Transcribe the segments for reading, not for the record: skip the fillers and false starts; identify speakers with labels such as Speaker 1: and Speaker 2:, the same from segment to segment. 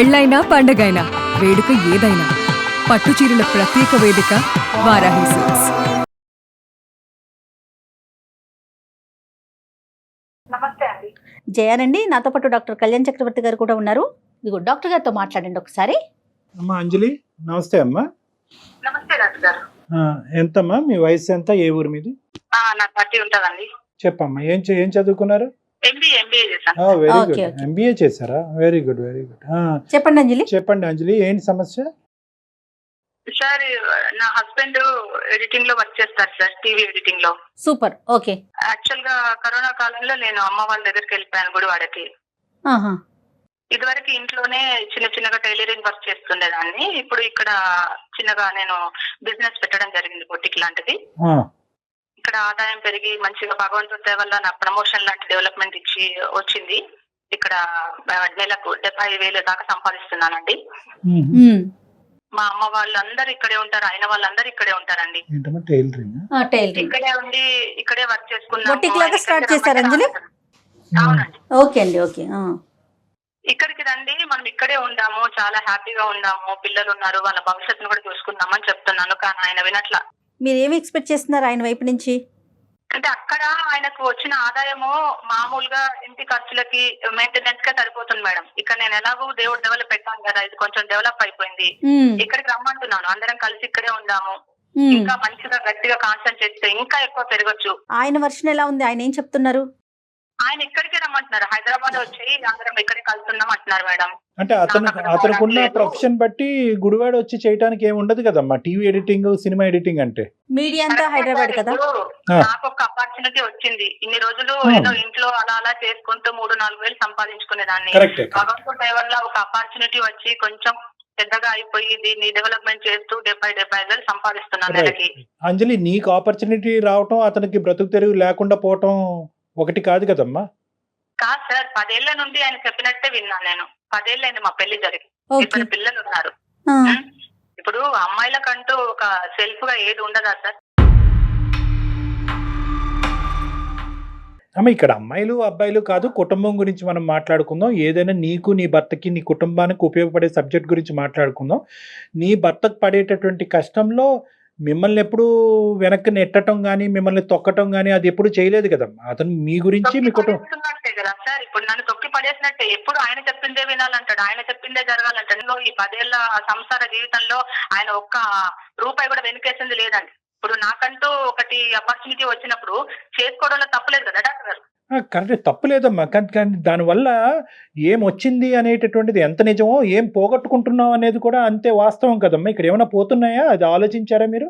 Speaker 1: పెళ్ళైనా పండగైనా వేడుక ఏదైనా పట్టు చీరల ప్రత్యేక వేదిక వారాహి సిల్క్స్.
Speaker 2: నమస్తే అండి.
Speaker 3: జయానండి, నాతో పాటు డాక్టర్ కళ్యాణ్ చక్రవర్తి గారు కూడా ఉన్నారు. ఇదిగో డాక్టర్ గారితో మాట్లాడండి ఒకసారి.
Speaker 4: అమ్మా అంజలి, నమస్తే అమ్మా.
Speaker 2: నమస్తే డాక్టర్ గారు.
Speaker 4: ఎంతమ్మా మీ వయసు ఎంత, ఏ ఊరు మీది?
Speaker 2: నాకు 30 ఉంటుందండి.
Speaker 4: చెప్పమ్మా, ఏం చదువుకున్నారు?
Speaker 2: ఎంబీఏ చేశాను.
Speaker 4: Very good.
Speaker 3: Okay.
Speaker 4: ఎంబీఏ చేశారా? Very good.
Speaker 3: చెప్పండి అంజలి.
Speaker 4: చెప్పండి అంజలి, ఏంటి సమస్య?
Speaker 2: సార్, నా హస్బెండ్ ఎడిటింగ్ లో వర్క్ చేస్తారు సార్, టీవీ ఎడిటింగ్ లో.
Speaker 3: సూపర్. ఓకే.
Speaker 2: యాక్చువల్ గా కరోనా కాలంలో నేను అమ్మ వాళ్ళ దగ్గరికి వెళ్ళిపోయాను గుడివాడకి.
Speaker 3: ఆహా.
Speaker 2: ఇదివరకు ఇంట్లోనే చిన్న చిన్నగా టైలరింగ్ వర్క్ చేస్తుండేదాన్ని. ఇప్పుడు ఇక్కడ చిన్నగా నేను బిజినెస్ పెట్టడం జరిగింది, బొటిక్ లాంటిది. ఇక్కడ ఆదాయం పెరిగి మంచిగా భగవంతుడి దయ వల్ల నాకు ప్రమోషన్ లాంటి డెవలప్మెంట్ ఇచ్చి వచ్చింది. ఇక్కడ నెలకు 70,000 దాకా సంపాదిస్తున్నానండి. మా అమ్మ వాళ్ళందరూ ఇక్కడే ఉంటారు, ఆయన వాళ్ళందరూ ఇక్కడే ఉంటారండి.
Speaker 3: టైలరింగ్
Speaker 2: ఇక్కడే ఉండి ఇక్కడే వర్క్ చేసుకున్నాను.
Speaker 3: బొటిక్ లాగా స్టార్ట్ చేశారు అంజలి?
Speaker 2: అవునండి.
Speaker 3: ఓకే అండి. ఓకే.
Speaker 2: ఇక్కడికి రండి, మనం ఇక్కడే ఉందాము, చాలా హ్యాపీగా ఉందాము, పిల్లలు ఉన్నారు, వాళ్ళ భవిష్యత్తును కూడా చూసుకుందామని చెప్తున్నాను. కానీ ఆయన వినట్లా.
Speaker 3: మీరు ఏమి ఎక్స్పెక్ట్ చేస్తున్నారు ఆయన వైపు నుంచి?
Speaker 2: అంటే అక్కడ ఆయనకు వచ్చిన ఆదాయము మామూలుగా ఇంటి ఖర్చులకి మెయింటెనెన్స్ గా సరిపోతుంది మేడం. ఇక్కడ నేను ఎలాగో దేవుడు డెవలప్ పెట్టాను కదా, ఇది కొంచెం డెవలప్ అయిపోయింది. ఇక్కడికి రమ్మంటున్నాను, అందరం కలిసి ఇక్కడే ఉందాము, ఇంకా మంచిగా గట్టిగా కాన్సన్ట్రేట్ చేస్తే ఇంకా ఎక్కువ పెరగచ్చు.
Speaker 3: ఆయన వర్షన్ ఎలా ఉంది? ఆయన ఏం చెప్తున్నారు?
Speaker 2: ఆయన ఇక్కడికే రమ్మంటున్నారు, హైదరాబాద్ వచ్చి అందరం ఇక్కడే కలుస్తున్నాం అంటున్నారు మేడం.
Speaker 4: అంటే అతనుకున్న ప్రొఫెషన్ బట్టి గుడివాడ వచ్చి చేయడానికి ఏమి ఉండదు కదమ్మా, టీవీ ఎడిటింగ్, సినిమా ఎడిటింగ్ అంటే.
Speaker 3: మీడియా అంతా హైదరాబాద్ కదా.
Speaker 2: నాకు ఒక ఆపర్చునిటీ వచ్చింది. ఇన్ని రోజులు ఏదో ఇంట్లో అలా చేసుకుంటూ 3-4 వేలు సంపాదించుకునేదాన్ని. భగవంతుడి దయ వల్ల ఒక ఆపర్చునిటీ వచ్చి కొంచెం పెద్దగా అయిపోయి దీన్ని డెవలప్మెంట్ చేస్తూ 70,000 వేలు సంపాదిస్తున్నాను నెలకి.
Speaker 4: అంజలి, నీకు ఆపర్చునిటీ రావటం, అతనికి బ్రతుకు తెరువు లేకుండా పోవటం ఒకటి కాదు కదమ్మా.
Speaker 2: కాదు సార్, 10 ఏళ్ల నుండి ఆయన చెప్పినట్టే విన్నాను నేను. 10 ఏళ్ళైంది మా పెళ్లి జరిగి. ఇప్పుడు పిల్లలు ఉన్నారు. ఇప్పుడు అమ్మాయిలకంటూ ఒక సెల్ఫ్ గా ఏది ఉండదా సార్?
Speaker 4: అమ్మ, ఇక్కడ అమ్మాయిలు అబ్బాయిలు కాదు, కుటుంబం గురించి మనం మాట్లాడుకుందాం. ఏదైనా నీకు, నీ భర్తకి, నీ కుటుంబానికి ఉపయోగపడే సబ్జెక్ట్ గురించి మాట్లాడుకుందాం. నీ భర్తకు పడేటటువంటి కష్టంలో మిమ్మల్ని ఎప్పుడు వెనక్కి నెట్టడం గానీ, మిమ్మల్ని తొక్కటం గానీ అది ఎప్పుడు చేయలేదు కదమ్మా. అతను మీ గురించి, మీ కుటుంబం
Speaker 2: కదా సార్. ఇప్పుడు నన్ను తొక్కి పడేసినట్టే. ఎప్పుడు ఆయన చెప్పిందే వినాలంటాడు, ఆయన చెప్పిందే జరగాలంటాడు. ఈ 10 ఏళ్ల సంసార జీవితంలో ఆయన ఒక్క రూపాయి కూడా వెనుకేసింది లేదండి. ఇప్పుడు నాకంటూ ఒకటి ఆపర్చునిటీ వచ్చినప్పుడు చేసుకోవడంలో తప్పలేదు కదా డాక్టర్ గారు.
Speaker 4: కరెక్ట్, తప్పులేదమ్మా. కానీ దానివల్ల ఏం వచ్చింది అనేటటువంటిది ఎంత నిజమో, ఏం పోగొట్టుకుంటున్నాం అనేది కూడా అంతే వాస్తవం కదమ్మా. ఇక్కడ ఏమైనా పోతున్నాయా, అది ఆలోచించారా మీరు?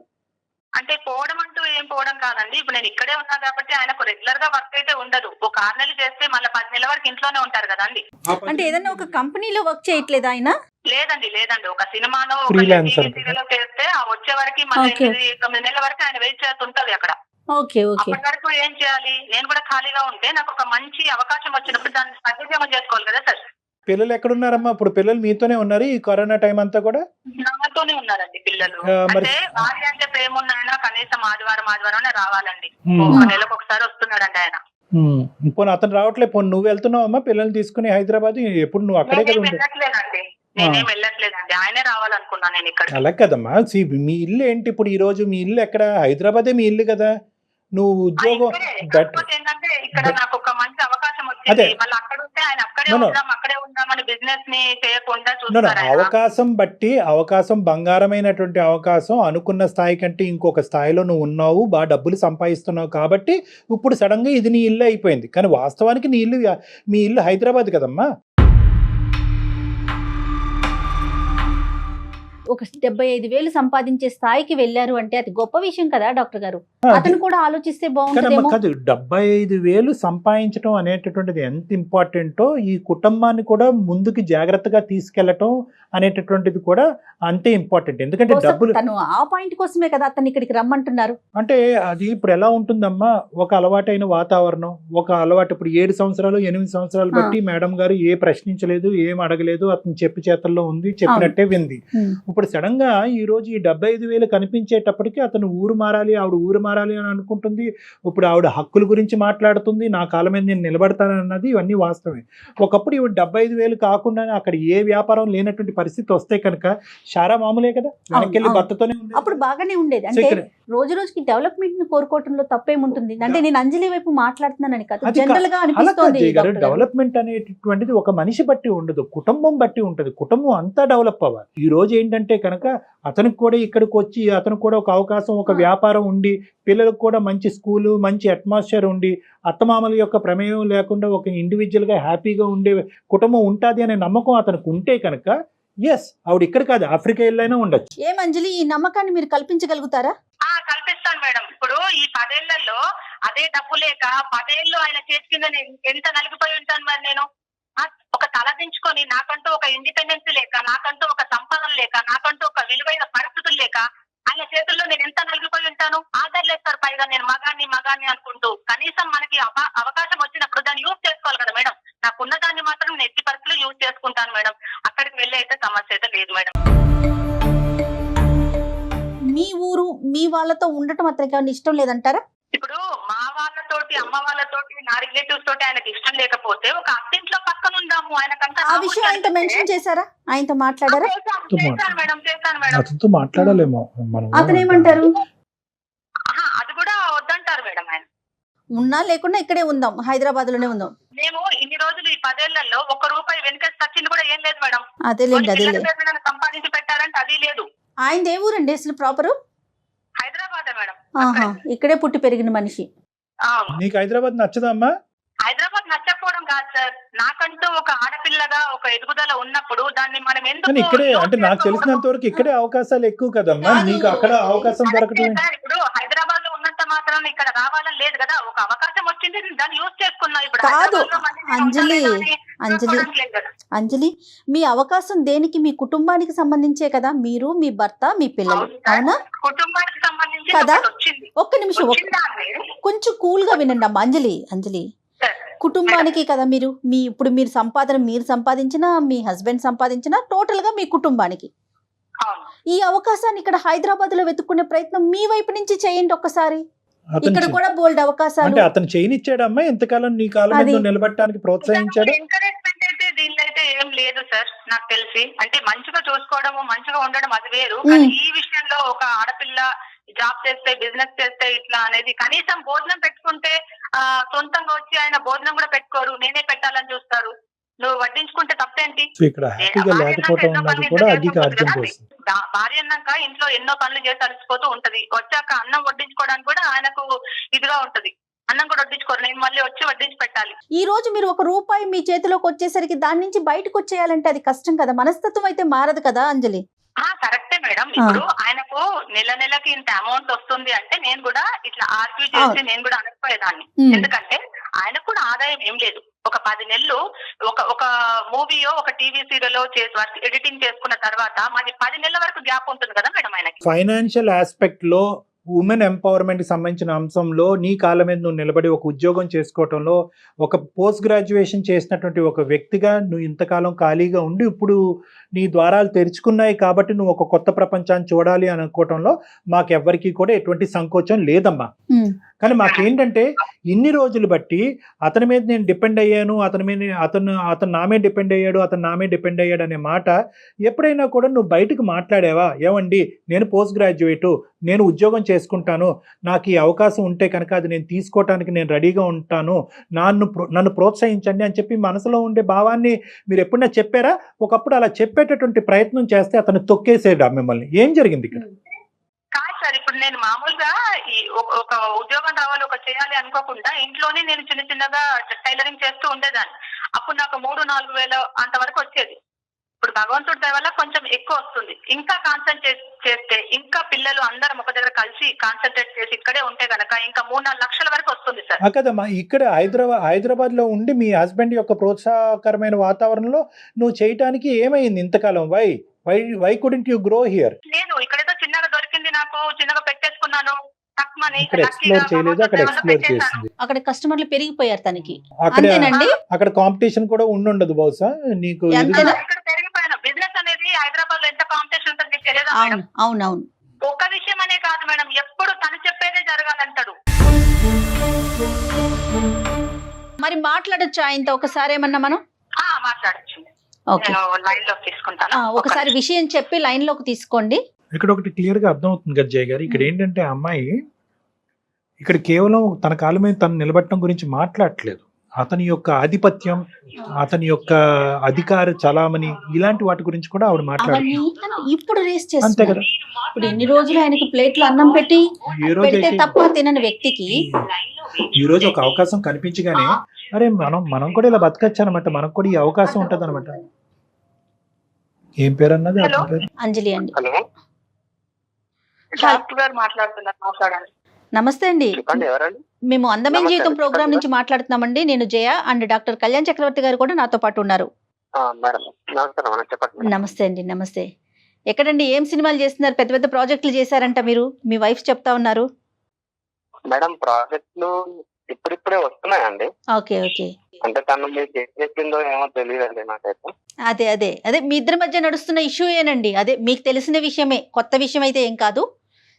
Speaker 2: అంటే పోవడం అంటూ ఏం పోవడం కాదండి. ఇప్పుడు నేను ఇక్కడే ఉన్నా కాబట్టి ఆయనకు రెగ్యులర్ గా వర్క్ అయితే ఉండదు. ఒక 6 నెలలు చేస్తే మళ్ళీ 10 నెలల వరకు ఇంట్లోనే ఉంటారు కదండి.
Speaker 3: అంటే ఏదైనా ఒక కంపెనీలో వర్క్ చేయట్లేదు ఆయన?
Speaker 2: లేదండి. ఒక సినిమాలో చేస్తే ఆ వచ్చే వరకు మళ్ళీ 8-9 నెలల వరకు ఆయన వెయిట్ చేస్తుంటది అక్కడ. అప్పటి వరకు ఏం చేయాలి? నేను కూడా ఖాళీగా ఉంటే నాకు ఒక మంచి అవకాశం వచ్చినప్పుడు దాన్ని సద్వినియోగం చేసుకోవాలి కదా సార్.
Speaker 4: పిల్లలు ఎక్కడున్నారమ్మా? ఇప్పుడు పిల్లలు మీతోనే ఉన్నారు ఈ కరోనా టైం అంతా కూడా?
Speaker 2: నాతోనే ఉన్నారండి పిల్లలు. అంటే భార్య అంటే ప్రేమ ఉన్నాయన కనీసం ఆదివారం రావాలండి. ఒక నెలకు ఒకసారి వస్తున్నాడండి ఆయన.
Speaker 4: పోనీ అతను రావట్లే, పోనీ నువ్వు వెళ్తున్నావమ్మా పిల్లల్ని తీసుకుని హైదరాబాద్? ఎప్పుడు నువ్వు అక్కడే కదా?
Speaker 2: నేనేం వెళ్ళట్లేదండి, ఆయనే రావాలనుకున్నాను నేను ఇక్కడ.
Speaker 4: అలా కదమ్మా, మీ ఇల్లు ఏంటి ఇప్పుడు? ఈ రోజు మీ ఇల్లు ఎక్కడ? హైదరాబాదే మీ ఇల్లు కదా. నువ్వు ఉద్యోగం
Speaker 2: ఏంటంటే ఇక్కడ నాకు ఒక మంచి అవకాశం వచ్చింది. మళ్ళీ అక్కడ ఉంటే ఆయన అక్కడే ఉందామని బిజినెస్ ని చేయకుండా చూస్తారు.
Speaker 4: అవకాశం బట్టి అవకాశం, బంగారమైనటువంటి అవకాశం. అనుకున్న స్థాయి కంటే ఇంకొక స్థాయిలో నువ్వు ఉన్నావు, బాగా డబ్బులు సంపాదిస్తున్నావు కాబట్టి ఇప్పుడు సడన్ గా ఇది నీ ఇల్లు అయిపోయింది. కానీ వాస్తవానికి మీ ఇల్లు హైదరాబాద్ కదమ్మా.
Speaker 3: ఒక 75,000 సంపాదించే స్థాయికి వెళ్ళారు అంటే అది గొప్ప విషయం కదా డాక్టర్ గారు. అతను కూడా ఆలోచిస్తే బాగుంటుందేమో.
Speaker 4: కాదు, 75,000 సంపాదించడం అనేటటువంటిది ఎంత ఇంపార్టెంటో, ఈ కుటుంబాన్ని కూడా ముందుకు జాగ్రత్తగా తీసుకెళ్లటం అనేటటువంటిది కూడా అంతే ఇంపార్టెంట్. ఎందుకంటే డబ్బులు,
Speaker 3: తను ఆ పాయింట్ కోసమే కదా అతను ఇక్కడికి రమ్మంటున్నారు.
Speaker 4: అంటే అది ఇప్పుడు ఎలా ఉంటుందమ్మా, ఒక అలవాటైన వాతావరణం, ఒక అలవాటు. ఇప్పుడు 7 సంవత్సరాలు 8 సంవత్సరాలు బట్టి మేడం గారు ఏ ప్రశ్నించలేదు, ఏం అడగలేదు, అతను చెప్పి చేతల్లో ఉంది, చెప్పినట్టే వింది. ఇప్పుడు ఇప్పుడు సడన్ గా ఈ రోజు ఈ 75,000 కనిపించేటప్పటికి అతను ఊరు మారాలి, ఆవిడ ఊరు మారాలి అని అనుకుంటుంది. ఇప్పుడు ఆవిడ హక్కుల గురించి మాట్లాడుతుంది, నా కాళ్ళ మీద నేను నిలబడతానన్నది ఇవన్నీ వాస్తవమే. ఒకప్పుడు ఇవి 75,000 కాకుండా అక్కడ ఏ వ్యాపారం లేనటువంటి పరిస్థితి వస్తే కనుక షారా మామూలే కదా, వెనకెళ్ళి
Speaker 3: అవును.
Speaker 4: భర్తతోనే ఉంది.
Speaker 3: అప్పుడు బాగానే ఉండేది. అంటే రోజు రోజుకి డెవలప్మెంట్ ని కోరుకోవటంలో తప్పేముంటుంది? అంటే నేను అంజలి వైపు మాట్లాడుతున్నానని కాదు,
Speaker 4: అది
Speaker 3: జనరల్ గా
Speaker 4: అలా కాదు
Speaker 3: అనిపిస్తోంది
Speaker 4: జయ గారు,
Speaker 3: డాక్టర్ గారు.
Speaker 4: డెవలప్మెంట్ అనేటటువంటిది ఒక మనిషి బట్టి ఉండదు, కుటుంబం బట్టి ఉంటుంది. కుటుంబం అంతా డెవలప్ అవ్వాలి. ఈ రోజు ఏంటంటే కనుక అతనికి కూడా ఇక్కడికి వచ్చి అతనికి కూడా ఒక అవకాశం, ఒక వ్యాపారం ఉండి, పిల్లలకు కూడా మంచి స్కూలు, మంచి అట్మాస్ఫియర్ ఉండి, అత్తమామల యొక్క ప్రమేయం లేకుండా ఒక ఇండివిజువల్ గా హ్యాపీగా ఉండే కుటుంబం ఉంటుంది అనే నమ్మకం అతనికి ఉంటే కనుక ఎస్, ఆవిడ ఇక్కడ కాదు ఆఫ్రికా వెళ్ళైనా ఉండొచ్చు.
Speaker 3: ఏం అంజలి, ఈ నమ్మకాన్ని మీరు కల్పించగలుగుతారా?
Speaker 2: కల్పిస్తాను మేడం. ఇప్పుడు ఈ 10 ఏళ్లలో అదే డబ్బు లేక 10 ఏళ్ళు ఆయన చేతి కింద నేను ఎంత నలిగిపోయి ఉంటాను మరి నేను. ఒక తల దించుకొని నాకంటూ ఒక ఇండిపెండెన్స్ లేక, నాకంటూ ఒక సంపాదన లేక, నాకంటూ ఒక విలువైన పరిస్థితులు లేక ఆయన చేతుల్లో నేను ఎంత నలిగిపోయి ఉంటాను. ఆధారలేస్తారు పైగా నేను మగాన్ని అనుకుంటూ. కనీసం మనకి అవకాశం వచ్చినప్పుడు దాన్ని యూజ్ చేసుకోవాలి కదా మేడం. నాకున్న దాన్ని మాత్రం నేను ఎట్టి పరిస్థితులు యూజ్ చేసుకుంటాను మేడం. అక్కడికి వెళ్ళి అయితే సమస్య అయితే లేదు మేడం.
Speaker 3: మీ ఊరు మీ వాళ్ళతో ఉండటం అతనికి ఏమైనా ఇష్టం లేదంటారా?
Speaker 2: ఇప్పుడు మా వాళ్ళతోటి, అమ్మ వాళ్ళతోటి, నా రిలేటివ్స్ తోటి ఆయనకి ఇష్టం లేకపోతే ఒక అత్తింట్లో పక్కన ఉందాము. ఆయనకంతా
Speaker 3: ఆ విషయం ఆయనతో మెన్షన్ చేశారా? ఆయనతో మాట్లాడారా?
Speaker 2: చేశాను మేడం.
Speaker 4: అతనితో మాట్లాడాలేమో మనం.
Speaker 3: అతను ఏమంటారు?
Speaker 2: అది కూడా వద్దంటారు మేడం. ఆయన
Speaker 3: ఉన్నా లేకుండా ఇక్కడే ఉందాం, హైదరాబాద్ లోనే ఉందాం.
Speaker 2: మేము ఇన్ని రోజులు ఈ 10 ఏళ్లలో ₹1 వెనక వచ్చింది కూడా ఏం లేదు మేడం.
Speaker 3: అదేలేండి.
Speaker 2: సంపాదించి పెట్టారంటే అది లేదు.
Speaker 3: ఆయన ఏ ఊరండి అసలు ప్రాపరు?
Speaker 2: హైదరాబాద్ మేడం.
Speaker 3: ఆహా, ఇక్కడే పుట్టి పెరిగిన మనిషి.
Speaker 4: నీకు హైదరాబాద్ నచ్చదమ్మా?
Speaker 2: హైదరాబాద్ నచ్చకపోవడం కాదు సార్, నాకంటూ ఒక ఆడపిల్లగా ఒక ఎదుగుదల ఉన్నప్పుడు దాన్ని మనం ఎందుకు
Speaker 4: ఇక్కడే అంటే నాకు తెలిసినంత వరకు ఇక్కడే అవకాశాలు ఎక్కువ కదమ్మా, నీకు అక్కడ అవకాశం దొరకటం.
Speaker 2: ఇప్పుడు హైదరాబాద్ లో ఉన్నంత మాత్రం ఇక్కడ రావాలని లేదు కదా. ఒక అవకాశం వచ్చింది, దాన్ని యూజ్ చేసుకున్నా. ఇప్పుడు
Speaker 3: కాదు
Speaker 2: అంజలి,
Speaker 3: అంజలి, మీ అవకాశం దేనికి? మీ కుటుంబానికి సంబంధించే కదా, మీరు, మీ భర్త, మీ పిల్లలు, అవునా?
Speaker 2: కుటుంబానికి సంబంధించి
Speaker 3: కదా?
Speaker 2: వచ్చింది.
Speaker 3: ఒక్క నిమిషం, కొంచెం కూల్ గా వినండి అమ్మా. అంజలి, కుటుంబానికి కదా మీరు, ఇప్పుడు మీరు సంపాదించినా, మీ హస్బెండ్ సంపాదించినా, టోటల్ గా మీ కుటుంబానికి. ఈ అవకాశాన్ని ఇక్కడ హైదరాబాద్ లో వెతుక్కునే ప్రయత్నం మీ వైపు నుంచి చేయండి ఒక్కసారి. ఇక్కడ కూడా బోల్డ్ అవకాశాలు.
Speaker 4: అంటే అతను చేయనిచ్చాడమ్మా, ఎంతకాలం నీ కాలం మీద నిలబడటానికి ప్రోత్సహించాడు.
Speaker 2: ఎంకరేజ్మెంట్ అయితే దీనిలో అయితే ఏం లేదు సార్ నాకు తెలిసి. అంటే మంచిగా చూసుకోవడము, మంచిగా ఉండడం అది వేరు. ఈ విషయంలో ఒక ఆడపిల్ల జాబ్ చేస్తే, బిజినెస్ చేస్తే ఇట్లా అనేది, కనీసం భోజనం పెట్టుకుంటే సొంతంగా వచ్చి ఆయన భోజనం కూడా పెట్టుకోరు, నేనే పెట్టాలని చూస్తారు. నువ్వు వడ్డించుకుంటే తప్పేంటి?
Speaker 4: ఇక్కడ హ్యాపీగా లేకపోవడం అన్నది కూడా అగ్గికి అర్థం చేస్తుంది.
Speaker 2: భార్య అన్నాక ఇంట్లో ఎన్నో పనులు చేసి అలసిపోతూ ఉంటది. వచ్చాక అన్నం వడ్డించుకోవడానికి కూడా ఆయనకు ఇదిగా ఉంటది. అన్నం కూడా వడ్డించుకోరు, నేను మళ్ళీ వచ్చి వడ్డించి పెట్టాలి.
Speaker 3: ఈ రోజు మీరు ₹1 మీ చేతిలోకి వచ్చేసరికి దాని నుంచి బయటకు వచ్చేయాలంటే అది కష్టం కదా, మనస్తత్వం అయితే మారదు కదా అంజలి?
Speaker 2: కరెక్టే మేడం. ఇప్పుడు ఆయనకు నెలకి ఇంత అమౌంట్ వస్తుంది అంటే నేను కూడా ఇట్లా ఆర్గ్యూ చేసి నేను కూడా అనకపోయేదాన్ని. ఎందుకంటే ఆయనకు కూడా ఆదాయం ఏం లేదు. ఒక 10 నెలలు ఒక మూవీయో, ఒక టీవీ సీరియల్ చేసి ఎడిటింగ్ చేసుకున్న తర్వాత మాది 10 నెలల వరకు గ్యాప్ ఉంటుంది కదా మేడం ఆయనకి.
Speaker 4: ఫైనాన్షియల్ ఆస్పెక్ట్ లో, ఉమెన్ ఎంపవర్మెంట్ కి సంబంధించిన అంశంలో నీ కాళ్ళ మీద నువ్వు నిలబడి ఒక ఉద్యోగం చేసుకోవటంలో, ఒక పోస్ట్ గ్రాడ్యుయేషన్ చేసినటువంటి ఒక వ్యక్తిగా నువ్వు ఇంతకాలం ఖాళీగా ఉండి ఇప్పుడు నీ ద్వారాలు తెరుచుకున్నాయి కాబట్టి నువ్వు ఒక కొత్త ప్రపంచాన్ని చూడాలి అని అనుకోవటంలో మాకెవ్వరికి కూడా ఎటువంటి సంకోచం లేదమ్మా. కానీ మాకేంటంటే ఇన్ని రోజులు బట్టి అతని మీద నేను డిపెండ్ అయ్యాను, అతను నా మీద డిపెండ్ అయ్యాడు, అతను నా మీద డిపెండ్ అయ్యాడు అనే మాట ఎప్పుడైనా కూడా నువ్వు బయటకు మాట్లాడావా? ఏమండి, నేను పోస్ట్ గ్రాడ్యుయేటు, నేను ఉద్యోగం చేసుకుంటాను, నాకు ఈ అవకాశం ఉంటే కనుక అది నేను తీసుకోవటానికి నేను రెడీగా ఉంటాను, నన్ను ప్రోత్సహించండి అని చెప్పి మనసులో ఉండే భావాన్ని మీరు ఎప్పుడైనా చెప్పారా? ఒకప్పుడు అలా చెప్పేటటువంటి ప్రయత్నం చేస్తే అతను తొక్కేసేడా మిమ్మల్ని? ఏం జరిగింది ఇక్కడ?
Speaker 2: కాదు సార్, ఇప్పుడు నేను మామూలుగా ఒక ఉద్యోగం రావాలి, ఒక చేయాలి అనుకోకుండా ఇంట్లోనే నేను చిన్నగా టైలరింగ్ చేస్తూ ఉండేదాన్ని. అప్పుడు నాకు 3-4 వేల అంతవరకు వచ్చేది. ఇప్పుడు భగవంతుడి దయ వల్ల కొంచెం ఎక్కువ వస్తుంది. ఇంకా కాన్సన్ట్రేట్ చేస్తే, ఇంకా పిల్లలు అందరం ఒక దగ్గర కలిసి కాన్సన్ట్రేట్ చేసి ఇక్కడే ఉంటే గనక ఇంకా 3-4 లక్షల వరకు వస్తుంది సార్.
Speaker 4: కదమ్మా, ఇక్కడ హైదరాబాద్ లో ఉండి మీ హస్బెండ్ యొక్క ప్రోత్సాహకరమైన వాతావరణంలో నువ్వు చేయటానికి ఏమైంది ఇంతకాలం? Why couldn't you grow here?
Speaker 2: నేను ఇక్కడేదో చిన్నగా దొరికింది, నాకు చిన్నగా పెట్టేసుకున్నాను.
Speaker 4: ఇక్కడ ఎక్స్ప్లోర్ చేయలేదు, అక్కడ ఎక్స్ప్లోర్ చేసింది.
Speaker 3: అక్కడ కస్టమర్లు పెరిగిపోయారు తనకి.
Speaker 4: అక్కడ కాంపిటీషన్ కూడా ఉండదు బహుశా నీకు.
Speaker 2: ఇక్కడ పెరిగిపోయాను. బిజినెస్ అనేది హైదరాబాద్ లో ఎంత కాంపిటీషన్ ఉంటుంది మీకు తెలియదా మేడం?
Speaker 3: అవును అవునవును.
Speaker 2: ఒక్క విషయం అనే కాదు మేడం, ఎప్పుడు తను చెప్పేదే జరగాలంటాడు.
Speaker 3: మరి మాట్లాడొచ్చు ఆయనతో ఒకసారి ఏమన్నా మనం?
Speaker 2: మాట్లాడచ్చు.
Speaker 3: ఓకే,
Speaker 2: నేను లైన్ లో తీసుకుంటాను.
Speaker 3: ఒకసారి విషయం చెప్పి లైన్ లోకి తీసుకోండి.
Speaker 4: ఇక్కడ ఒకటి క్లియర్ గా అర్థం అవుతుంది కదా జయ గారు, ఇక్కడ ఏంటంటే ఆ అమ్మాయి ఇక్కడ కేవలం తన కాళ్ళ మీద తను నిలబెట్టడం గురించి మాట్లాడట్లేదు. అతని యొక్క ఆధిపత్యం, అతని యొక్క అధికార చలామణి, ఇలాంటి వాటి గురించి కూడా ఆవిడ
Speaker 3: అవన్నీ
Speaker 4: మాట్లాడుతుంది.
Speaker 3: తను ఇప్పుడు రేస్
Speaker 4: అంతే
Speaker 3: చేస్తుంది.
Speaker 4: కదా.
Speaker 3: ఇప్పుడు ఎన్ని రోజులు ఆయనకి ప్లేట్లో అన్నం పెట్టి
Speaker 4: ఈ రోజు
Speaker 3: పెడితే
Speaker 4: అయితే
Speaker 3: తప్ప తినని వ్యక్తికి
Speaker 4: ఈ రోజు ఒక అవకాశం కనిపించగానే అరే మనం కూడా ఇలా బతకచ్చు అనమాట, మనకు కూడా ఈ అవకాశం ఉంటది అనమాట. ఏం పేరు అన్నది అతని పేరు?
Speaker 3: అంజలి అండి.
Speaker 2: హలో, డాక్టర్ గారు మాట్లాడుతున్నారు, మాట్లాడండి.
Speaker 3: నమస్తే అండి,
Speaker 5: చెప్పండి, ఎవరండి?
Speaker 3: మేము అందమైన
Speaker 5: నమస్తే
Speaker 3: జీవితం
Speaker 5: అండి,
Speaker 3: ప్రోగ్రామ్
Speaker 5: చెప్పండి.
Speaker 3: నుంచి మాట్లాడుతున్నామండి. నేను జయ అండ్ డాక్టర్ కళ్యాణ్ చక్రవర్తి గారు కూడా నాతో పాటు ఉన్నారు.
Speaker 5: మేడం నమస్కారం మేడం, చెప్పండి మేడం.
Speaker 3: నమస్తే అండి. నమస్తే. ఎక్కడండి, ఏం సినిమాలు చేస్తున్నారు? పెద్ద పెద్ద ప్రాజెక్టులు చేశారంట మీరు, మీ వైఫ్ చెప్తా ఉన్నారు.
Speaker 5: మేడం ప్రాజెక్టులు ఇప్పుడిప్పుడే వస్తున్నాయండి.
Speaker 3: Okay okay.
Speaker 5: అంటే తను మీకు ఏం చెప్పిందో ఏమో తెలియదండి నాకైతే.
Speaker 3: అదే అదే అదే మీ ఇద్దరి మధ్య నడుస్తున్న ఇష్యూ ఏనండి. అదే మీకు తెలిసిన విషయమే, కొత్త విషయం అయితే ఏం కాదు.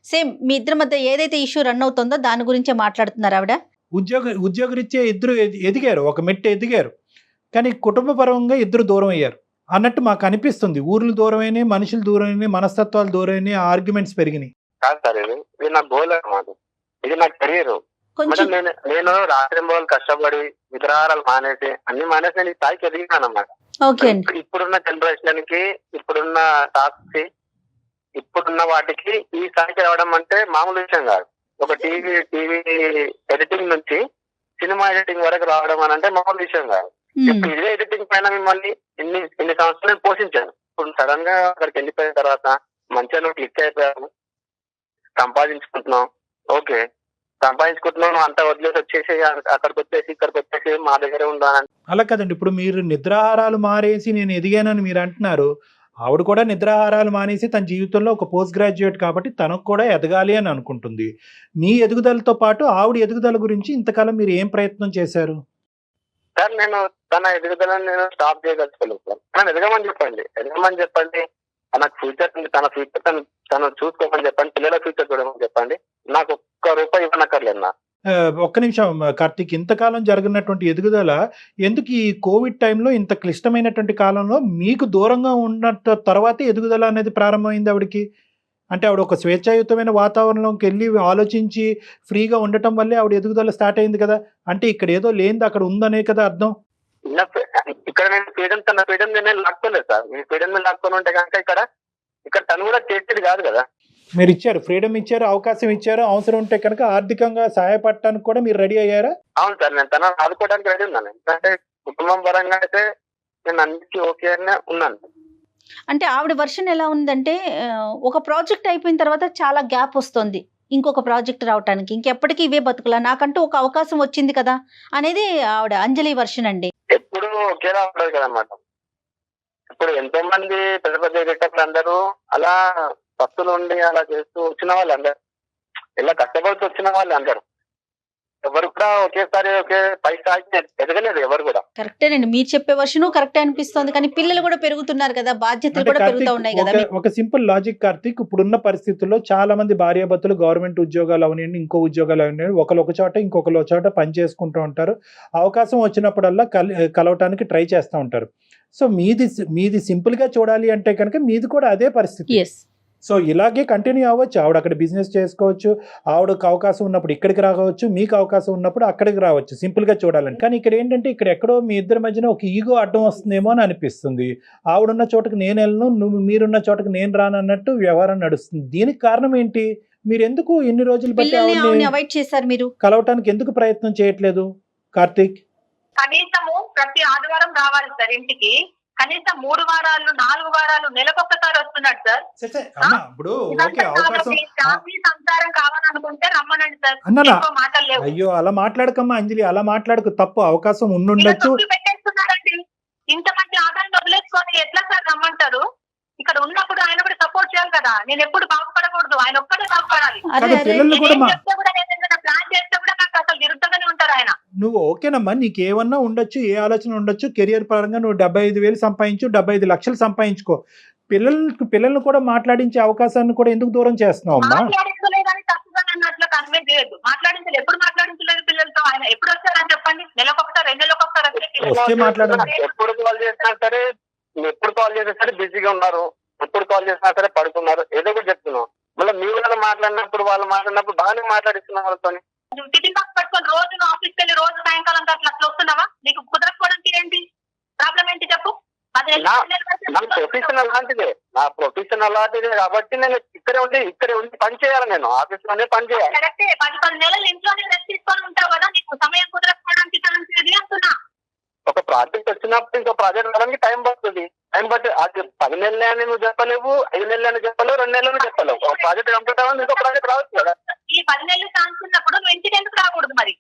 Speaker 3: సేమ్ మీ ఇద్దరి మధ్య ఏదైతే ఇష్యూ రన్ అవుతుందో దాని గురించే మాట్లాడుతున్నారు ఆవిడ.
Speaker 4: ఉద్యోగరీత్యా ఇద్దరు ఎదిగారు, ఒక మెట్టు ఎదిగారు, కానీ కుటుంబ పరంగా ఇద్దరు దూరం అయ్యారు అన్నట్టు మాకు అనిపిస్తుంది. ఊర్లు దూరమైనాయి, మనుషులు దూరమైనాయి, మనస్తత్వాలు దూరమైనాయి, ఆర్గ్యుమెంట్స్ పెరిగినాయి.
Speaker 5: కాదు సార్, ఇది నా గోల్ అన్నమాట, ఇది నా కెరీర్.
Speaker 3: కొంచెం
Speaker 5: మేడం నేను రాత్రి రోజులు కష్టపడి విగ్రహాలు మానేసి అన్ని మానేసి నేను ఈ స్థాయికి ఎదిగినాను అన్నమాట.
Speaker 3: ఓకే అండి.
Speaker 5: ఇప్పుడున్న జనరేషన్ కి, ఇప్పుడున్న టాస్క్ కి, ఇప్పుడున్న వాటికి ఈ స్థాయికి రావడం అంటే మామూలు విషయం కాదు. ఒక టీవీ ఎడిటింగ్ నుంచి సినిమా ఎడిటింగ్ వరకు రావడం అని అంటే మామూలు విషయం కాదు. ఇప్పుడు ఇదే ఎడిటింగ్ పైన మిమ్మల్ని ఇన్ని సంవత్సరాలు పోషించాను. ఇప్పుడు సడన్ గా అక్కడికి వెళ్ళిపోయిన తర్వాత మంచిగా నువ్వు క్లిక్ అయిపోయాను, సంపాదించుకుంటున్నావు. ఓకే, సంపాదించుకుంటున్నావు, అంతా వదిలేసి వచ్చేసి ఇక్కడికి వచ్చేసి మా దగ్గరే ఉండాలని.
Speaker 4: అలా కదండి, ఇప్పుడు మీరు నిద్రాహారాలు మానేసి నేను ఎదిగానని మీరు అంటున్నారు. ఆవిడ కూడా నిద్రాహారాలు మానేసి తన జీవితంలో ఒక పోస్ట్ గ్రాడ్యుయేట్ కాబట్టి తనకు కూడా ఎదగాలి అని అనుకుంటుంది. మీ ఎదుగుదలతో పాటు ఆవిడ ఎదుగుదల గురించి ఇంతకాలం మీరు ఏం ప్రయత్నం చేశారు?
Speaker 5: సార్ నేను తన ఎదుగుదలని నేను స్టాప్ చేయగలుగుతాను సార్. తను ఎదగమని చెప్పండి, తనకు ఫ్యూచర్ ఉంది, తన ఫ్యూచర్ తను చూసుకోమని చెప్పండి, పిల్లల ఫ్యూచర్ చూడమని చెప్పండి. నాకు ఒక్క రూపాయి ఇవ్వనక్కర్లేదు నా.
Speaker 4: ఒక్క నిమిషం కార్తీక్, ఇంతకాలం జరిగినటువంటి ఎదుగుదల ఎందుకు ఈ కోవిడ్ టైంలో, ఇంత క్లిష్టమైనటువంటి కాలంలో మీకు దూరంగా ఉన్న తర్వాతే ఎదుగుదల అనేది ప్రారంభమైంది ఆవిడకి? అంటే ఆవిడ ఒక స్వేచ్ఛాయుతమైన వాతావరణంలోకి వెళ్ళి ఆలోచించి ఫ్రీగా ఉండటం వల్లే ఆవిడ ఎదుగుదల స్టార్ట్ అయింది కదా. అంటే ఇక్కడ ఏదో లేనిది అక్కడ ఉందనే కదా అర్థం.
Speaker 5: ఇక్కడ నేను తన ఫ్రీడమ్ నేను లాక్కోలేదు సార్. మీ ఫ్రీడమ్ లాక్కొని ఉంటే కనుక ఇక్కడ తను కూడా చేసేది కాదు కదా.
Speaker 4: మీరు ఇచ్చారు, ఫ్రీడమ్ ఇచ్చారు, అవకాశం ఇచ్చారు, అవసరం ఉంటే కనుక ఆర్థికంగా సహాయపడటానికి కూడా మీరు రెడీ అయ్యారా?
Speaker 5: అవును సార్, నేను తనను ఆదుకోవడానికి రెడీ ఉన్నాను. ఎందుకంటే కుటుంబం పరంగా అయితే నేను అన్నిటికీ ఓకే అనే ఉన్నాను.
Speaker 3: అంటే ఆవిడ వర్షన్ ఎలా ఉందంటే, ఒక ప్రాజెక్ట్ అయిపోయిన తర్వాత చాలా గ్యాప్ వస్తుంది ఇంకొక ప్రాజెక్ట్ రావటానికి, ఇంకెప్పటికీ ఇవే బతుకులా, నాకంటూ ఒక అవకాశం వచ్చింది కదా అనేది ఆవిడ అంజలి వర్షన్ అండి.
Speaker 5: ఎప్పుడు ఒకేలా ఉండదు కదనమాట. ఇప్పుడు ఎంతో మంది పెద్ద పెద్ద ఎడిటర్లు అందరూ అలా భక్తులు ఉండి అలా చేస్తూ వచ్చిన వాళ్ళు అందరు, ఇలా కష్టపడుతూ వచ్చిన వాళ్ళు అందరు, ఎవరు కూడా ఒకేసారి ఒకే పై స్థాయికి ఎదగలేదు ఎవరు కూడా.
Speaker 3: కరెక్టేనండి, మీరు చెప్పే వర్షను కరెక్టే అనిపిస్తోంది. కానీ పిల్లలు కూడా పెరుగుతున్నారు కదా, బాధ్యతలు కూడా పెరుగుతూ ఉన్నాయి కదా.
Speaker 4: ఒక సింపుల్ లాజిక్ కార్తీక్, ఇప్పుడున్న పరిస్థితుల్లో చాలా మంది భార్యాభర్తలు గవర్నమెంట్ ఉద్యోగాలు అవనివ్వండి, ఇంకో ఉద్యోగాలు అవనివ్వండి, ఒకరు ఒక చోట ఇంకొకరు ఒక చోట పని చేసుకుంటూ ఉంటారు. అవకాశం వచ్చినప్పుడల్లా కలవటానికి ట్రై చేస్తూ ఉంటారు. సో మీది సింపుల్ గా చూడాలి అంటే కనుక మీది కూడా అదే పరిస్థితి. సో ఇలాగే కంటిన్యూ అవ్వచ్చు. ఆవిడ అక్కడ బిజినెస్ చేసుకోవచ్చు, ఆవిడకు అవకాశం ఉన్నప్పుడు ఇక్కడికి రావచ్చు, మీకు అవకాశం ఉన్నప్పుడు అక్కడికి రావచ్చు, సింపుల్గా చూడాలని. కానీ ఇక్కడ ఏంటంటే ఇక్కడ ఎక్కడో మీ ఇద్దరి మధ్యన ఒక ఈగో అడ్డం వస్తుందేమో అని అనిపిస్తుంది. ఆవిడున్న చోటకి నేను వెళ్ళను, మీరున్న చోటకి నేను రాను అన్నట్టు వ్యవహారం నడుస్తుంది. దీనికి కారణం ఏంటి? మీరు ఎందుకు ఇన్ని రోజులు బట్టి
Speaker 3: అవాయిడ్ చేశారు? మీరు
Speaker 4: కలవటానికి ఎందుకు ప్రయత్నం చేయట్లేదు కార్తీక్?
Speaker 2: కనీసము ప్రతి ఆదివారం రావాలి సార్ ఇంటికి. కనీసం 3 వారాలు 4 వారాలు నెలకొకసారి వస్తున్నాడు సార్. సంసారం కావాలనుకుంటే రమ్మనండి సార్. మాటలు లేవు.
Speaker 4: అయ్యో అలా మాట్లాడకమ్మా అంజలి, అలా మాట్లాడకు, తప్పు. అవకాశం ఉండుండొచ్చు.
Speaker 2: పెట్టేస్తున్నారండి, ఇంత మంచి ఆదాయం వదిలేసుకొని ఎట్లా సార్ రమ్మంటారు? ఇక్కడ ఉన్నప్పుడు ఆయన కూడా సపోర్ట్ చేయాలి కదా. నేను ఎప్పుడు బాగుపడకూడదు, ఆయన ఒక్కడే బాగుపడాలి. ప్లాన్ చేస్తే కూడా నాకు అసలు విరుద్ధంగానే ఉంటారు ఆయన.
Speaker 4: నువ్వు ఓకేనమ్మా, నీకేమన్నా ఉండొచ్చు, ఏ ఆలోచన ఉండొచ్చు, కెరియర్ పరంగా నువ్వు 75,000 సంపాదించు, 75 లక్షలు సంపాదించుకో. పిల్లల్ని కూడా మాట్లాడించే అవకాశాన్ని కూడా ఎందుకు దూరం చేస్తున్నావు అమ్మా?
Speaker 2: మాట్లాడించలేదని తప్పుగా నన్ను అట్లా కన్వే చేయొద్దు. మాట్లాడించలేదు, ఎప్పుడు మాట్లాడించలేదు పిల్లలతో? ఆయన ఎప్పుడు వచ్చారని చెప్పండి? నెలకొకసారి 2 నెలలకొకసారి
Speaker 4: వస్తే మాట్లాడండి.
Speaker 5: ఎప్పుడు కాల్ చేసినా సరే, ఎప్పుడు కాల్ చేసినా సరే బిజీగా ఉన్నారు, ఎప్పుడు కాల్ చేసినా సరే పడుకున్నారు, ఏదో ఒకటి చెప్తున్నాం. మళ్ళీ మీ వాళ్ళు వాళ్ళు మాట్లాడినప్పుడు బాగానే మాట్లాడిస్తున్నాం వాళ్ళతో.
Speaker 2: నువ్వు టిఫిన్ బాక్స్ పట్టుకొని రోజు నువ్వు ఆఫీస్కి వెళ్ళి రోజు సాయంకాలం అట్లా వస్తున్నావా? నీకు కుదరకపోవడానికి ఏంటి ప్రాబ్లం ఏంటి చెప్పు?
Speaker 5: నా ప్రొఫెషన్ అలాంటిదే, కాబట్టి నేను ఇక్కడే ఉండి పని చేయాలి. నేను ఆఫీస్ లోనే పని చేయాలి.
Speaker 2: కరెక్టే, 10 నెలలు ఇంట్లోనే రెస్ట్ తీసుకొని ఉంటావు కదా, నీకు సమయం కుదరకపోవడానికి అంటున్నా.
Speaker 5: ఒక ప్రాజెక్ట్ వచ్చినప్పుడు ఇంకో ప్రాజెక్ట్ రావడానికి టైం పడుతుంది. అది 10 నెలలే అని నువ్వు చెప్పలేవు, 5 నెలలు అని చెప్పలేవు, 2 నెలలు చెప్పలేవు. ఒక ప్రాజెక్ట్ కంప్లీట్ అవ్వాలి, ఇంకో ప్రాజెక్ట్ రావచ్చు కదా.
Speaker 2: ఈ 10 నెలలు ఛాన్స్ ఉన్నప్పుడు నువ్వు ఇంటికి ఎందుకు రాకూడదు మరి?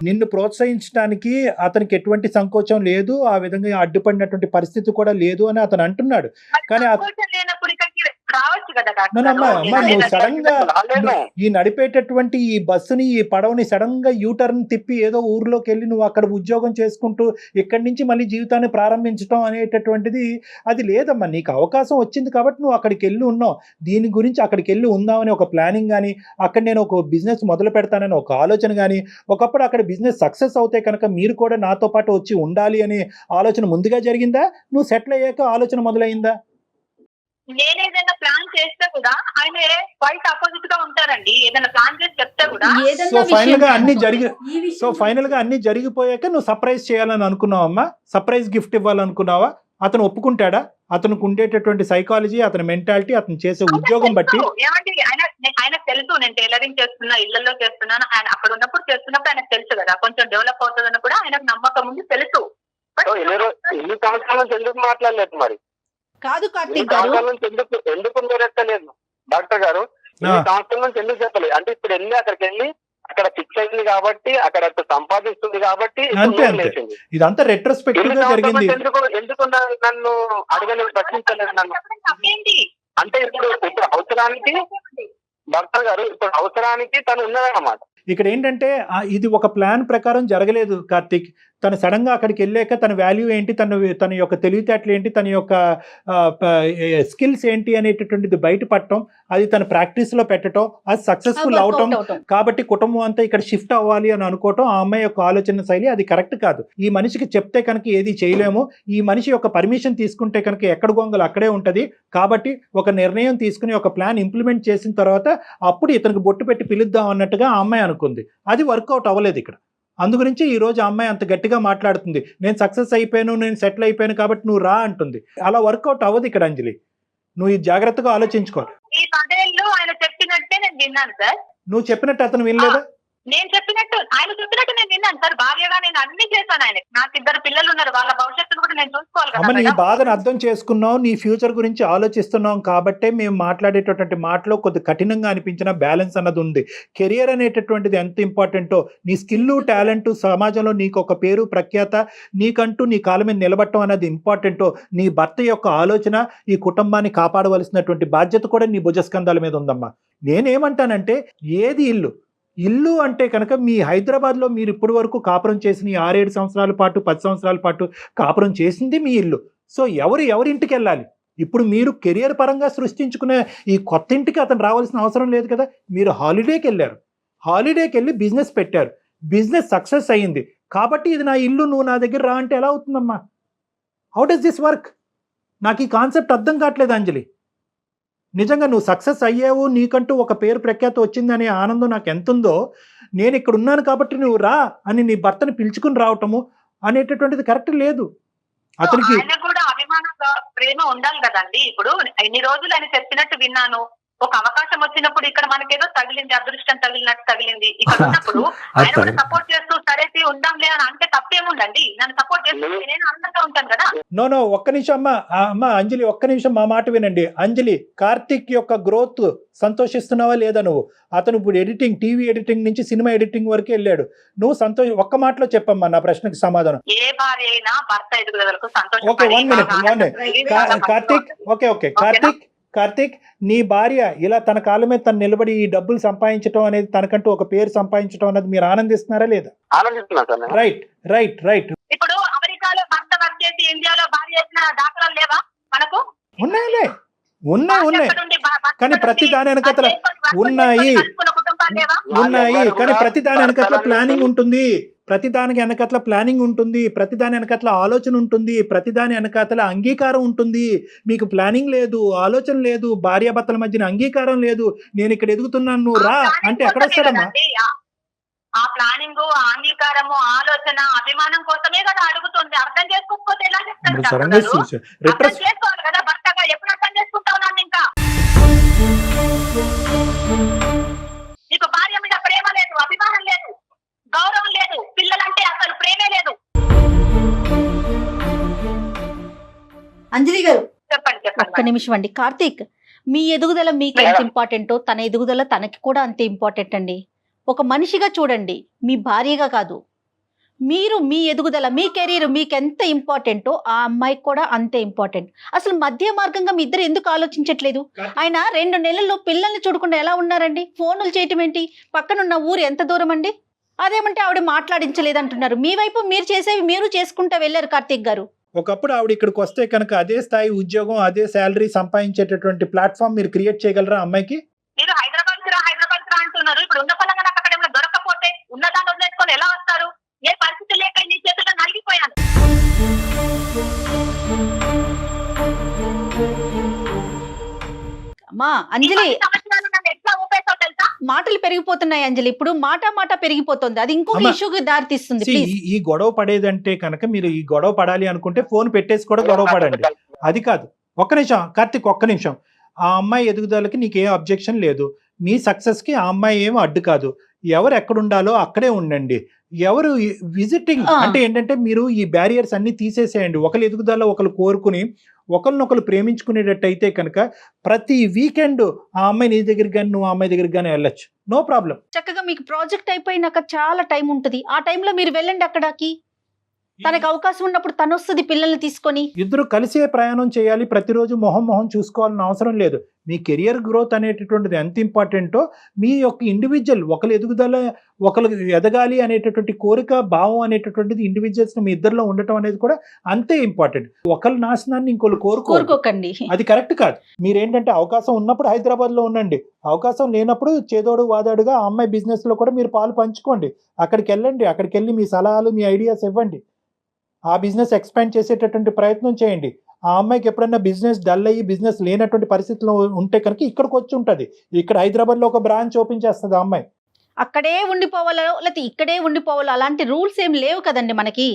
Speaker 4: నిన్ను ప్రోత్సహించడానికి అతనికి ఎటువంటి సంకోచం లేదు, ఆ విధంగా అడ్డుపడినటువంటి పరిస్థితి కూడా లేదు అని అతను అంటున్నాడు. కానీ
Speaker 2: సంకోచం లేనప్పుడు ఇక్కడికి రావచ్చు కదా
Speaker 4: నువ్వు సడన్ గా ఈ నడిపేటటువంటి ఈ బస్సుని, ఈ పడవని సడన్ గా యూటర్న్ తిప్పి ఏదో ఊర్లోకి వెళ్ళి నువ్వు అక్కడ ఉద్యోగం చేసుకుంటూ ఇక్కడి నుంచి మళ్ళీ జీవితాన్ని ప్రారంభించడం అనేటటువంటిది అది లేదమ్మా. నీకు అవకాశం వచ్చింది కాబట్టి నువ్వు అక్కడికి వెళ్ళి ఉన్నావు. దీని గురించి అక్కడికి వెళ్ళి ఉందామని ఒక ప్లానింగ్ కానీ, అక్కడ నేను ఒక బిజినెస్ మొదలు పెడతానని ఒక ఆలోచన కానీ, ఒకప్పుడు అక్కడ బిజినెస్ సక్సెస్ అవుతే కనుక మీరు కూడా నాతో పాటు వచ్చి ఉండాలి అనే ఆలోచన ముందుగా జరిగిందా? నువ్వు సెటిల్ అయ్యాక ఆలోచన మొదలైందా?
Speaker 2: నేను ఏదైనా ప్లాన్ చేస్తే కూడా ఆయన క్వైట్ ఆపోజిట్ గా ఉంటారండి. ఏదైనా ప్లాన్ చేసి చెప్తే కూడా
Speaker 4: సో ఫైనల్ గా అన్ని జరిగిపోయాక నువ్వు సర్ప్రైజ్ చేయాలని అనుకున్నావమ్మా? Surprise gift ఇవ్వాలనుకున్నావా? అతను ఒప్పుకుంటాడా? అతనికి ఉండేటటువంటి సైకాలజీ, అతని మెంటాలిటీ, అతను చేసే ఉద్యోగం బట్టి
Speaker 2: ఏమంటే ఆయనకు తెలుసు నేను టైలరింగ్ చేస్తున్నా, ఇళ్లలో చేస్తున్నాను. ఆయన అక్కడ ఉన్నప్పుడు చేస్తున్నప్పుడు ఆయనకు తెలుసు కదా, కొంచెం డెవలప్ అవుతుందని కూడా ఆయనకు నమ్మకం ఉంది, తెలుసు.
Speaker 5: ఎన్ని సంవత్సరాల నుంచి ఎందుకు మాట్లాడలేదు మరి?
Speaker 3: కాదు కార్తీక్ గారు,
Speaker 5: ఎందుకు ఎత్తలేదు డాక్టర్ గారు? ఈ సంవత్సరం నుంచి ఎందుకు చెప్పలేదు? అంటే ఇప్పుడు వెళ్ళి అక్కడికి వెళ్ళి అక్కడ ఫిక్స్ అయింది కాబట్టి, అక్కడ సంపాదిస్తుంది కాబట్టి
Speaker 4: ఇదంతా రెట్రోస్పెక్టివ్ గా జరిగింది.
Speaker 5: ఎందుకు నన్ను అడగలేదు, ప్రశ్నించలేదు నన్ను? అంటే ఇప్పుడు అవసరానికి డాక్టర్ గారు, ఇప్పుడు అవసరానికి తను ఉన్నదన్నమాట.
Speaker 4: ఇక్కడ ఏంటంటే ఇది ఒక ప్లాన్ ప్రకారం జరగలేదు కార్తీక్. తను సడన్ గా అక్కడికి వెళ్ళాక తన వాల్యూ ఏంటి, తన యొక్క తెలివితేటలు ఏంటి, తన యొక్క స్కిల్స్ ఏంటి అనేటటువంటిది బయటపడటం, అది తన ప్రాక్టీస్ లో పెట్టడం, అది సక్సెస్ఫుల్ అవటం. కాబట్టి కుటుంబం అంతా ఇక్కడ షిఫ్ట్ అవ్వాలి అని అనుకోవటం ఆ అమ్మాయి యొక్క ఆలోచన శైలి అది కరెక్ట్ కాదు. ఈ మనిషికి చెప్తే కనుక ఏది చేయలేము. ఈ మనిషి యొక్క పర్మిషన్ తీసుకుంటే కనుక ఎక్కడ గొంగలు అక్కడే ఉంటది. కాబట్టి ఒక నిర్ణయం తీసుకుని ఒక ప్లాన్ ఇంప్లిమెంట్ చేసిన తర్వాత అప్పుడు ఇతనికి బొట్టు పెట్టి పిలుద్దాం అన్నట్టుగా ఆ అమ్మాయి అనుకుంది. అది వర్కౌట్ అవ్వలేదు ఇక్కడ. అందుగురించి ఈ రోజు అమ్మాయి అంత గట్టిగా మాట్లాడుతుంది, నేను సక్సెస్ అయిపోయాను, నేను సెటిల్ అయిపోయాను కాబట్టి నువ్వు రా అంటుంది. అలా వర్కౌట్ అవ్వదు ఇక్కడ అంజలి. నువ్వు ఇది జాగ్రత్తగా ఆలోచించుకోవాలి.
Speaker 2: ఈ 10 ఏళ్ళు ఆయన చెప్పినట్టే నేను విన్నాను సార్.
Speaker 4: నువ్వు చెప్పినట్టు అతను వినలేదా?
Speaker 2: నేను చెప్పినట్టు ఆయన చెప్పినట్టు నేను విన్నాను సార్. భార్యగా నేను అన్ని చేశాను. ఆయన నాకు 2 పిల్లలు ఉన్నారు, వాళ్ళ భవిష్యత్తును కూడా నేను చూసుకోవాలి
Speaker 4: అమ్మ. నీ
Speaker 2: కదా.
Speaker 4: బాధను అర్థం చేసుకున్నావు, నీ ఫ్యూచర్ గురించి ఆలోచిస్తున్నాం కాబట్టే మేము మాట్లాడేటటువంటి మాటలో కొద్ది కఠినంగా అనిపించిన బ్యాలెన్స్ అన్నది ఉంది. కెరియర్ అనేటటువంటిది ఎంత ఇంపార్టెంటో, నీ స్కిల్, టాలెంట్, సమాజంలో నీకు ఒక పేరు ప్రఖ్యాత, నీకంటూ నీ కాళ్ళ మీద నిలబడటం అనేది ఇంపార్టెంటో, నీ భర్త యొక్క ఆలోచన, ఈ కుటుంబాన్ని కాపాడవలసినటువంటి బాధ్యత కూడా నీ భుజస్కంధాల మీద ఉందమ్మా. నేనేమంటానంటే, ఏది ఇల్లు అంటే కనుక మీ హైదరాబాద్లో మీరు ఇప్పటి వరకు కాపురం చేసిన 6-7 సంవత్సరాల పాటు 10 సంవత్సరాల పాటు కాపురం చేసింది మీ ఇల్లు. సో ఎవరింటికి వెళ్ళాలి? ఇప్పుడు మీరు కెరియర్ పరంగా సృష్టించుకునే ఈ కొత్త ఇంటికి అతను రావాల్సిన అవసరం లేదు కదా. మీరు హాలిడేకి వెళ్ళారు, హాలిడేకి వెళ్ళి బిజినెస్ పెట్టారు, బిజినెస్ సక్సెస్ అయ్యింది కాబట్టి ఇది నా ఇల్లు, నువ్వు నా దగ్గర రా అంటే ఎలా అవుతుందమ్మా? How does this work? నాకు ఈ కాన్సెప్ట్ అర్థం కావట్లేదు అంజలి. నిజంగా నువ్వు సక్సెస్ అయ్యావు, నీకంటూ ఒక పేరు ప్రఖ్యాత వచ్చిందనే ఆనందం నాకు ఎంత ఉందో, నేను ఇక్కడ ఉన్నాను కాబట్టి నువ్వు రా అని నీ భర్తని పిలుచుకుని రావటము అనేటటువంటిది కరెక్ట్ లేదు. అతనికి
Speaker 2: కూడా అభిమానంగా ప్రేమ ఉండాలి కదండి. ఇప్పుడు ఇన్ని రోజులు ఆయన చెప్పినట్టు విన్నాను, ఒక అవకాశం వచ్చినప్పుడు ఇక్కడ మనకేదో తగిలింది, అదృష్టం తగిలినట్టు తగిలింది. ఇక్కడ ఉన్నప్పుడు ఆయన కూడా సపోర్ట్ చేస్తూ సరే ఉందాంలే అని అంటే తప్పేముందండి. నన్ను సపోర్ట్ చేస్తూ నేను అందంగా ఉంటాను కదా.
Speaker 4: నో ఒక్క నిమిషం అమ్మా అంజలి, ఒక్క నిమిషం మా మాట వినండి. అంజలి, కార్తిక్ యొక్క గ్రోత్ సంతోషిస్తున్నావా లేదా నువ్వు? అతను ఇప్పుడు టీవీ ఎడిటింగ్ నుంచి సినిమా ఎడిటింగ్ వరకు వెళ్ళాడు. నువ్వు ఒక్క మాటలో చెప్పమ్మా నా ప్రశ్నకి సమాధానం.
Speaker 2: ఏ భార్య అయినా భర్త ఎదుగుదలకు సంతోషం.
Speaker 4: Okay, 1 minute. Karthik, okay Karthik, Karthik, నీ భార్య ఇలా తన కాళ్ళ మీద తను నిలబడి ఈ డబ్బులు సంపాదించడం అనేది, తనకంటూ ఒక పేరు సంపాదించడం అనేది మీరు ఆనందిస్తున్నారా లేదా?
Speaker 5: ఆలోచిస్తున్నా సార్ నేను.
Speaker 4: Right right right.
Speaker 2: ఇప్పుడు అమెరికాలో భర్త వర్క్ చేసి ఇండియాలో భార్య చేసిన దాఖలాలు లేవా మనకు?
Speaker 4: ఉన్నాయిలే, ఉన్నాయి కానీ ప్రతి దాని వెనకతల ఉన్నాయి కానీ ప్రతి దాని వెనకట్ల ప్లానింగ్ ఉంటుంది, ప్రతి దానికి వెనకట్ల ప్లానింగ్ ఉంటుంది, ప్రతి దాని వెనకట్ల ఆలోచన ఉంటుంది, ప్రతి దాని వెనకట్ల అంగీకారం ఉంటుంది. మీకు ప్లానింగ్ లేదు, ఆలోచన లేదు, భార్యాభర్తల మధ్యన అంగీకారం లేదు. నేను ఇక్కడ ఎదుగుతున్నాను, నువ్వు రా అంటే ఎక్కడ వస్తాడమ్మా?
Speaker 2: ఆ ప్లానింగ్, అంగీకారము, ఆలోచన, అభిమానం కోసమే కదా అడుగుతుంది. అర్థం చేసుకోకపోతే ఎలా చేస్తారు? చేసుకోవాలి కదా భర్తగా. ఎప్పుడు అర్థం చేసుకుంటావు నన్ను? ఇంకా నీకు భార్య మీద ప్రేమ లేదు, అభిమానం లేదు, గౌరవం లేదు, పిల్లలంటే అసలు ప్రేమే లేదు.
Speaker 3: అంజలి గారు
Speaker 2: చెప్పండి
Speaker 3: ఒక్క
Speaker 2: చెప్పండి.
Speaker 3: నిమిషం అండి. కార్తీక్, మీ ఎదుగుదల మీకు ఎంత ఇంపార్టెంటో తన ఎదుగుదల తనకి కూడా అంతే ఇంపార్టెంట్ అండి. ఒక మనిషిగా చూడండి, మీ భార్యగా కాదు. మీరు మీ ఎదుగుదల, మీ కెరీర్ మీకు ఎంత ఇంపార్టెంటో ఆ అమ్మాయికి కూడా అంతే ఇంపార్టెంట్. అసలు మధ్య మార్గంగా మీ ఇద్దరు ఎందుకు ఆలోచించట్లేదు? ఆయన 2 నెలల్లో పిల్లల్ని చూడకుండా ఎలా ఉన్నారండి? ఫోన్లు చేయటం ఏంటి? పక్కనున్న ఊరు ఎంత దూరం అండి? అదేమంటే ఆవిడ మాట్లాడించలేదంటున్నారు. మీ వైపు మీరు చేసేవి మీరు చేసుకుంటూ వెళ్ళారు కార్తీక్ గారు.
Speaker 4: ఒకప్పుడు ఆవిడ ఇక్కడికి వస్తే కనుక అదే స్థాయి ఉద్యోగం, అదే శాలరీ సంపాదించేటటువంటి ప్లాట్ఫామ్ మీరు క్రియేట్ చేయగలరా అమ్మాయికి?
Speaker 2: మీరు హైదరాబాద్ రా అంటున్నారు. ఇప్పుడు ఉన్న పలంగా నాకు అక్కడ ఏమైనా దొరకపోతే ఉన్నదాన్ని వదిలేసుకొని ఎలా వస్తారు? ఏ పరిస్థితి లేక నీ చేతుల్లో నలిగిపోయాను.
Speaker 3: అమ్మా అంజలి,
Speaker 2: సంవత్సరాలు నన్ను ఎట్లా ఊపేసావు తెలుసా?
Speaker 3: మాటలు పెరిగిపోతున్నాయి అంజలి. ఇప్పుడు మాట పెరిగిపోతుంది. అది ఇంకొక
Speaker 4: అమ్మా,
Speaker 3: ఇష్యూకి దారి తీస్తుంది.
Speaker 4: See,
Speaker 3: please.
Speaker 4: ఈ గొడవ పడేదంటే కనుక మీరు ఈ గొడవ పడాలి అనుకుంటే ఫోన్ పెట్టేసి కూడా గొడవ పడండి. అది కాదు. ఒక్క నిమిషం కార్తీక్, ఒక్క నిమిషం. ఆ అమ్మాయి ఎదుగుదలకి నీకేం అబ్జెక్షన్ లేదు, మీ సక్సెస్ కి ఆ అమ్మాయి ఏం అడ్డు కాదు. ఎవరు ఎక్కడుండాలో అక్కడే ఉండండి. ఎవరు విజిటింగ్ అంటే ఏంటంటే మీరు ఈ బ్యారియర్స్ అన్ని తీసేసేయండి. ఒకరు ఎదుగుదల ఒకరు కోరుకుని ఒకరినొకరు ప్రేమించుకునేటట్టయితే కనుక ప్రతి వీకెండ్ ఆ అమ్మాయి నీ దగ్గరికి కానీ నువ్వు ఆ అమ్మాయి దగ్గరికి కానీ వెళ్ళొచ్చు, నో ప్రాబ్లం.
Speaker 3: చక్కగా మీకు ప్రాజెక్ట్ అయిపోయినాక చాలా టైం ఉంటుంది. ఆ టైంలో మీరు వెళ్ళండి అక్కడికి. తనకు అవకాశం ఉన్నప్పుడు తను వస్తుంది పిల్లల్ని తీసుకొని.
Speaker 4: ఇద్దరు కలిసే ప్రయాణం చేయాలి. ప్రతిరోజు మొహం చూసుకోవాలని అవసరం లేదు. మీ కెరియర్ గ్రోత్ అనేటటువంటిది ఎంత ఇంపార్టెంటో మీ యొక్క ఇండివిజువల్ ఒకరు ఎదుగుదల, ఒకరు ఎదగాలి అనేటటువంటి కోరిక, భావం అనేటటువంటిది ఇండివిజువల్స్ మీ ఇద్దరిలో ఉండటం అనేది కూడా అంతే ఇంపార్టెంట్. ఒకరి నాశనాన్ని ఇంకొకరు
Speaker 3: కోరుకోకండి,
Speaker 4: అది కరెక్ట్ కాదు. మీరేంటంటే అవకాశం ఉన్నప్పుడు హైదరాబాద్ లో ఉండండి, అవకాశం లేనప్పుడు చేదోడు వాదాడుగా ఆ అమ్మాయి బిజినెస్ లో కూడా మీరు పాలు పంచుకోండి. అక్కడికి వెళ్ళండి, అక్కడికి వెళ్ళి మీ సలహాలు, మీ ఐడియాస్ ఇవ్వండి. ఆ బిజినెస్ ఎక్స్పాండ్ చేసేటటువంటి ప్రయత్నం చేయండి. ఆ అమ్మాయికి ఎప్పుడైనా బిజినెస్ డల్ అయ్యి బిజినెస్ లేనటువంటి పరిస్థితిలో ఉంటే కనుక ఇక్కడికి వచ్చి ఉంటుంది. ఇక్కడ హైదరాబాద్ లో ఒక బ్రాంచ్ ఓపెన్ చేస్తుంది ఆ అమ్మాయి.
Speaker 3: అక్కడే ఉండిపోవాలో లేకపోతే ఇక్కడే ఉండిపోవాలో అలాంటి రూల్స్ ఏం లేవు కదండి. మనకి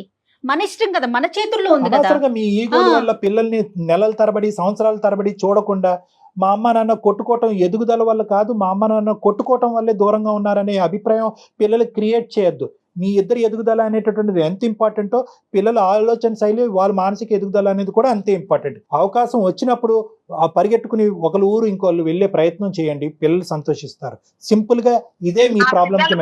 Speaker 3: మన ఇష్టం కదా, మన చేతుల్లో ఉంది కదా.
Speaker 4: అనవసరంగా మీ ఈగో వల్ల పిల్లల్ని నెలల తరబడి, సంవత్సరాల తరబడి చూడకుండా మా అమ్మ నాన్న కొట్టుకోవటం ఎదుగుదల వల్ల కాదు, మా అమ్మ నాన్న కొట్టుకోవటం వల్లే దూరంగా ఉన్నారనే అభిప్రాయం పిల్లలు క్రియేట్ చేయొద్దు. మీ ఇద్దరు ఎదుగుదల అనేటటువంటిది ఎంత ఇంపార్టెంటో పిల్లల ఆలోచన శైలి, వాళ్ళ మానసిక ఎదుగుదల అనేది కూడా అంతే ఇంపార్టెంట్. అవకాశం వచ్చినప్పుడు పరిగెట్టుకుని ఒకరు ఊరు ఇంకోళ్ళు వెళ్ళే ప్రయత్నం చేయండి, పిల్లలు సంతోషిస్తారు. సింపుల్ గా ఇదే మీ ప్రాబ్లం కి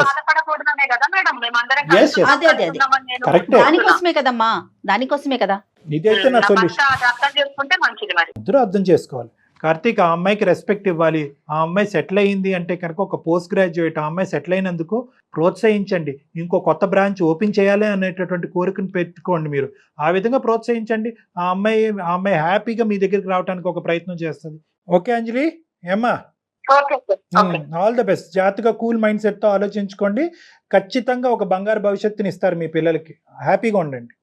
Speaker 4: కరెక్ట్.
Speaker 3: దానికోసమే కదమ్మా, దానికోసమే కదా.
Speaker 4: ఇదైతే నా సొల్యూషన్.
Speaker 2: అర్థం చేసుకుంటే మంచిది. మరి
Speaker 4: ఇద్దరు అర్థం చేసుకోవాలి. కార్తీక్, ఆ అమ్మాయికి రెస్పెక్ట్ ఇవ్వాలి. ఆ అమ్మాయి సెటిల్ అయ్యింది అంటే కనుక ఒక పోస్ట్ గ్రాడ్యుయేట్, ఆ అమ్మాయి సెటిల్ అయినందుకు ప్రోత్సహించండి. ఇంకో కొత్త బ్రాంచ్ ఓపెన్ చేయాలి అనేటటువంటి కోరికను పెట్టుకోండి. మీరు ఆ విధంగా ప్రోత్సహించండి. ఆ అమ్మాయి హ్యాపీగా మీ దగ్గరికి రావడానికి ఒక ప్రయత్నం చేస్తుంది. ఓకే అంజలి, ఏమ్మా, ఆల్ ద బెస్ట్. జాగ్రత్తగా కూల్ మైండ్ సెట్ తో ఆలోచించుకోండి. ఖచ్చితంగా ఒక బంగారు భవిష్యత్తుని ఇస్తారు మీ పిల్లలకి. హ్యాపీగా ఉండండి.